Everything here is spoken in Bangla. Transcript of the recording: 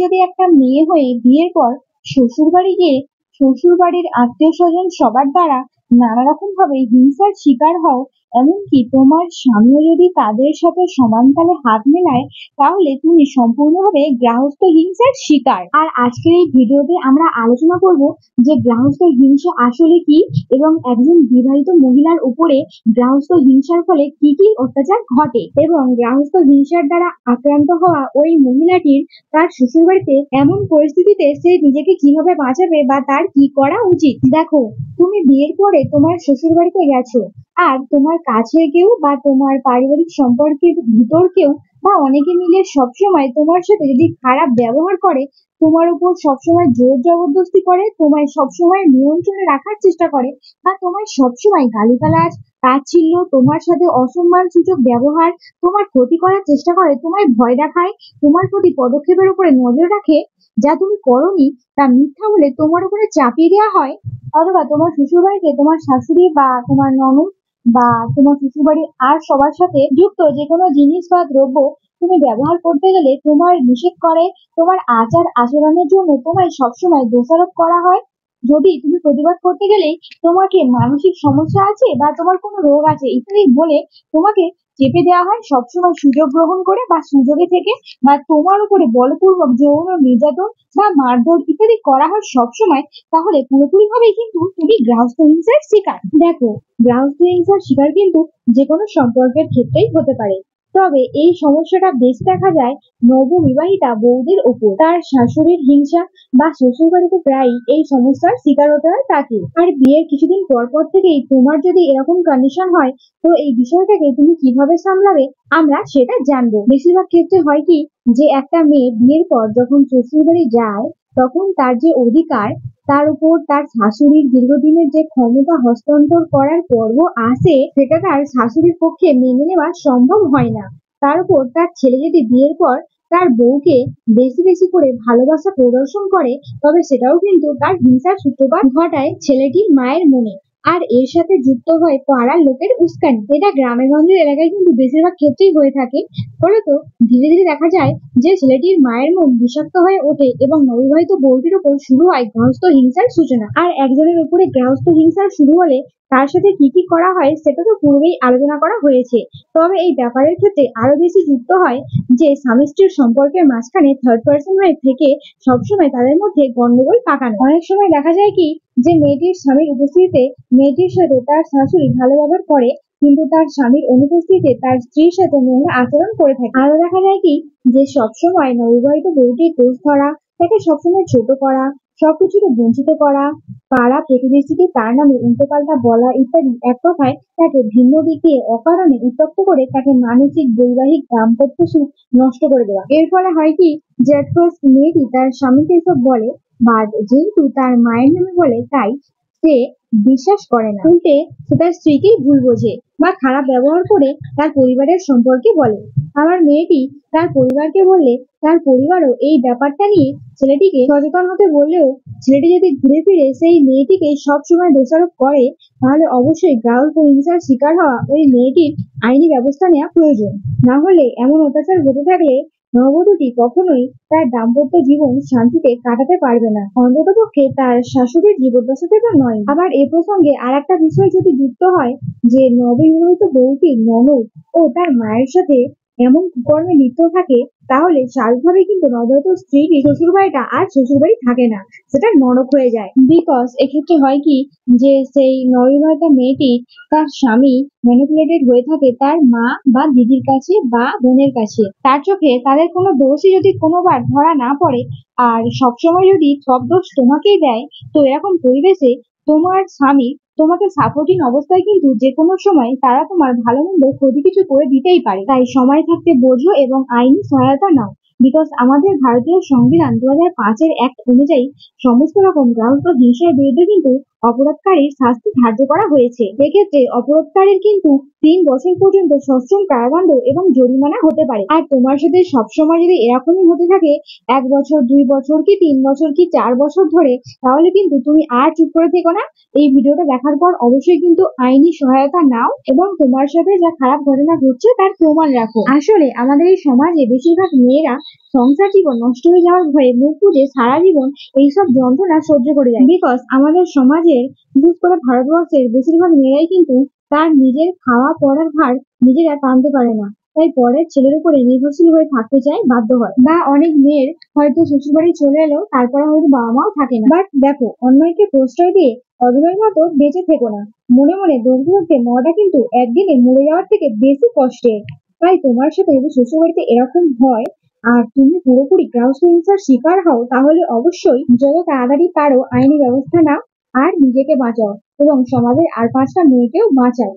যদি একটা মেয়ে হয়ে বিয়ের পর শ্বশুর বাড়ি গিয়ে শ্বশুর বাড়ির আত্মীয় স্বজন সবার দ্বারা নানা রকম ভাবে হিংসার শিকার হও, এমনকি তোমার স্বামীও যদি তাদের সাথে সমান তালে হাত মেলায়, তাহলে তুমি সম্পূর্ণভাবে গৃহস্থ হিংসার শিকার। আর আজকের এই ভিডিওতে আমরা আলোচনা করব যে গৃহস্থ হিংসা আসলে কি এবং একজন বিবাহিত মহিলার উপরে গৃহস্থ হিংসার ফলে কি কি অত্যাচার ঘটে, এবং গৃহস্থ হিংসার দ্বারা আক্রান্ত হওয়া ওই মহিলাটির তার শ্বশুরবাড়িতে এমন পরিস্থিতিতে সে নিজেকে কিভাবে বাঁচাবে বা তার কি করা উচিত। দেখো, তুমি বিয়ের পরে তোমার শ্বশুরবাড়িতে গেছো, আর তোমার কাছের কেউ বা তোমার পারিবারিক সম্পর্কের ভিতর কেউ বা অনেকে মিলে সবসময় তোমার সাথে যদি খারাপ ব্যবহার করে, তোমার উপর সবসময় জোর জবরদস্তি করে, তোমায় সবসময় নিয়ন্ত্রণে রাখার চেষ্টা করে, বা তোমায় সবসময় গালিগালাজ, তাচ্ছিল্য, তোমার সাথে অসম্মান সূচক ব্যবহার, তোমার ক্ষতি করার চেষ্টা করে, তোমায় ভয় দেখায়, তোমার প্রতি পদক্ষেপের উপরে নজর রাখে, যা তুমি করনি তা মিথ্যা বলে তোমার উপরে চাপিয়ে দেওয়া হয়, অথবা তোমার শ্বশুরবাড়িতে তোমার শাশুড়ি বা তোমার ননদ বা তোমার শ্বশুরবাড়ির আর সবার সাথে যুক্ত যে কোনো জিনিস বা দ্রব্য তুমি ব্যবহার করতে গেলে তোমার নিষেধ করে, তোমার আচার আচরণের জন্য তোমায় সবসময় দোষারোপ করা হয়, যদি তুমি প্রতিবাদ করতে গেলেই তোমাকে মানসিক সমস্যা আছে বা তোমার কোনো রোগ আছে ইত্যাদি বলে তোমাকে চেপে দেওয়া হয় সবসময় সুযোগ গ্রহণ করে বা সুযোগে থেকে, বা তোমার উপরে বলপূর্বক যৌন নির্যাতন বা মারধর ইত্যাদি করা হয় সবসময়, তাহলে পুরোপুরি ভাবে কিন্তু তুমি গৃহস্থ হিংসার শিকার। দেখো, গৃহস্থ হিংসার শিকার কিন্তু যে কোনো সম্পর্কের ক্ষেত্রেই হতে পারে, তবে এই সমস্যাটা বেশি দেখা যায় নববিবাহিতা বউদের ওপর। তার শাশুড়ির হিংসা বা শ্বশুর বাড়িতে প্রায়ই এই সমস্যার শিকার হতে হয় তাকে। আর বিয়ের কিছুদিন পর পর থেকেই তোমার যদি এরকম কন্ডিশন হয়, তো এই বিষয়টাকে তুমি কিভাবে সামলাবে আমরা সেটা জানবো। বেশিরভাগ ক্ষেত্রে হয় কি, যে একটা মেয়ে বিয়ের পর যখন শ্বশুর বাড়ি যায়, তখন তার যে অধিকার, তার উপর তার শাশুড়ির দীর্ঘদিনের যে ক্ষমতা হস্তান্তর করার পর্ব আসে, সেটা তার শাশুড়ির পক্ষে মেনে নেওয়া সম্ভব হয় না। তার উপর তার ছেলে যদি বিয়ের পর তার বউকে বেশি বেশি করে ভালোবাসা প্রদর্শন করে, তবে সেটাও কিন্তু তার হিংসার সূত্রপাত ঘটায় ছেলেটির মায়ের মনে, আর এর সাথে যুক্ত হয় পাড়ার লোকের উস্কানি। এটা গ্রামে গঞ্জের এলাকায় কিন্তু বেশিরভাগ ক্ষেত্রেই হয়ে থাকে। ফলত ধীরে ধীরে দেখা যায় যে ছেলেটির মায়ের মন বিষাক্ত হয়ে ওঠে এবং নববিবাহিত বউটির উপর শুরু হয় গৃহস্থ হিংসার সূচনা। আর একজনের উপরে গৃহস্থ হিংসার শুরু হলে তার সাথে কি কি করা হয় সেটা তো পূর্বেই আলোচনা করা হয়েছে, তবে এই ব্যাপারের ক্ষেত্রে আরো বেশি যুক্ত হয় যে স্বামী স্ত্রীর সম্পর্কের মাঝখানে থার্ড পার্সন হয়ে থেকে সবসময় তাদের মধ্যে গন্ডগোল পাকানো। অনেক সময় দেখা যায় কি, যে মেয়েটির স্বামীর উপস্থিতিতে মেয়েটির সাথে তার শাশুড়ি ভালো ব্যবহার করে, কিন্তু তার স্বামীর অনুপস্থিতিতে তার স্ত্রীর সাথে নোংরা আচরণ করে থাকে। আরো দেখা যায় কি, যে সবসময় নববিবাহিত বউটির দোষ ধরা, তাকে সবসময় ছোট করা, সবকিছুতে বঞ্চিত করা, পাড়া প্রতিবেশীকে তার নামে উল্টোপাল্টা বলা ইত্যাদি, এক কথায় তাকে ভিন্ন দিকে অকারণে উত্তপ্ত করে তাকে মানসিক বৈবাহিক দাম্পত্য সুখ নষ্ট করে দেওয়া। এর ফলে হয় কি, যে at first মেয়েটি তার স্বামীকে এসব বলে, বাট যেহেতু তার মায়ের নামে বলে, তাই সে বিশ্বাস করে না, উল্টে সে তার স্ত্রীকেই ভুল বোঝে বা খারাপ ব্যবহার করে তার পরিবারের সম্পর্কে বলে। আবার মেয়েটি তার পরিবারকে বললে তার পরিবারও এই ব্যাপারটা নিয়ে ছেলেটিকে সচেতন হতে বললেও, ছেলেটি যদি ঘুরে ফিরে সেই মেয়েটিকে সবসময় দোষারোপ করে, তাহলে অবশ্যই গৃহস্থ হিংসার শিকার হওয়া ওই মেয়েটির আইনি ব্যবস্থা নেওয়া প্রয়োজন। না হলে এমন অত্যাচার হতে থাকলে নববধূটি কখনোই তার দাম্পত্য জীবন শান্তিতে কাটাতে পারবে না, অন্ততপক্ষে তার শাশুড়ির জীবদ্দশাতে তো নয়। আবার এ প্রসঙ্গে আর একটা বিষয় যদি যুক্ত হয়, যে নববিবাহিত বউটির ননদ ও তার মায়ের সাথে এমন কুকর্মে লিপ্ত থাকে, তাহলে স্বাভাবিকভাবে কিন্তু নবজাত স্ত্রীর শ্বশুরবাড়িটা আর শ্বশুরবাড়ি থাকে না, সেটা নরক হয়ে যায়। বিকজ এক্ষেত্রে হয় কি, যে সেই নববিবাহিতা মেয়েটি তার স্বামী ম্যানিপুলেটেড হয়ে থাকে তার মা বা দিদির কাছে বা বোনের কাছে, তার চোখে তাদের কোনো দোষই যদি কোনোবার ধরা না পড়ে, আর সবসময় যদি সব দোষ তোমাকেই দেয়, তো এরকম পরিবেশে তোমার স্বামী তোমাকে সাপোর্টিং অবস্থায় কিন্তু যে কোনো সময় তারা তোমার ভালো মন্দ ক্ষতি কিছু করে দিতেই পারে। তাই সময় থাকতে বোঝো এবং আইনি সহায়তা নাও। বিকজ আমাদের ভারতীয় সংবিধান 2005-এর অ্যাক্ট অনুযায়ী সমস্ত রকম গৃহস্থ হিংসার বিরুদ্ধে কিন্তু অপরাধকারীর শাস্তি ধার্য করা হয়েছে। এক্ষেত্রে অপরাধকারীর কিন্তু 3 বছর পর্যন্ত সশ্রম কারাদণ্ড এবং জরিমানা হতে পারে। আর তোমার সাথে সবসময় যদি এরকমই হতে থাকে 1 বছর, 2 বছর কি 3 বছর কি 4 বছর ধরে, তাহলে কিন্তু তুমি আর চুপ করে থেকো না। এই ভিডিওটা দেখার পর অবশ্যই কিন্তু আইনি সহায়তা নাও এবং তোমার সাথে যা খারাপ ঘটনা ঘটছে তার প্রমাণ রাখো। আসলে আমাদের এই সমাজে বেশিরভাগ মেয়েরা সংসার জীবন নষ্ট হয়ে যাওয়ার ভয়ে মুখ বুজে সারা জীবন এইসব যন্ত্রণা সহ্য করে যায়। বিকজ আমাদের সমাজের, বিশেষ করে ভারতবর্ষের বেশিরভাগ মেয়েরাই কিন্তু তার নিজের খাওয়া পড়ার ভার নিজেরা টানতে পারে না, তাই পরের ছেলের উপরে নির্ভরশীল হয়ে থাকতে চায়, বাধ্য হয়। বা অনেক মেয়ের হয়তো শ্বশুরবাড়ি চলে এলেও তারপরে হয়তো বাবা মাও থাকে না। বাট দেখো, অন্যকে প্রশ্রয় দিয়ে অধমের মতো বেঁচে থেকো না। মনে মনে দগ্ধ হতে মরাটা কিন্তু একদিনে মরে যাওয়ার থেকে বেশি কষ্টের। তাই তোমার সাথে যদি শ্বশুরবাড়িতে এরকম হয় আর তুমি পুরোপুরি গৃহস্থ হিংসার শিকার হও, তাহলে অবশ্যই যত তাড়াতাড়ি পারো আইনি ব্যবস্থা নাও আর নিজেকে বাঁচাও এবং সমাজের আর 5টা মেয়েকেও বাঁচাও।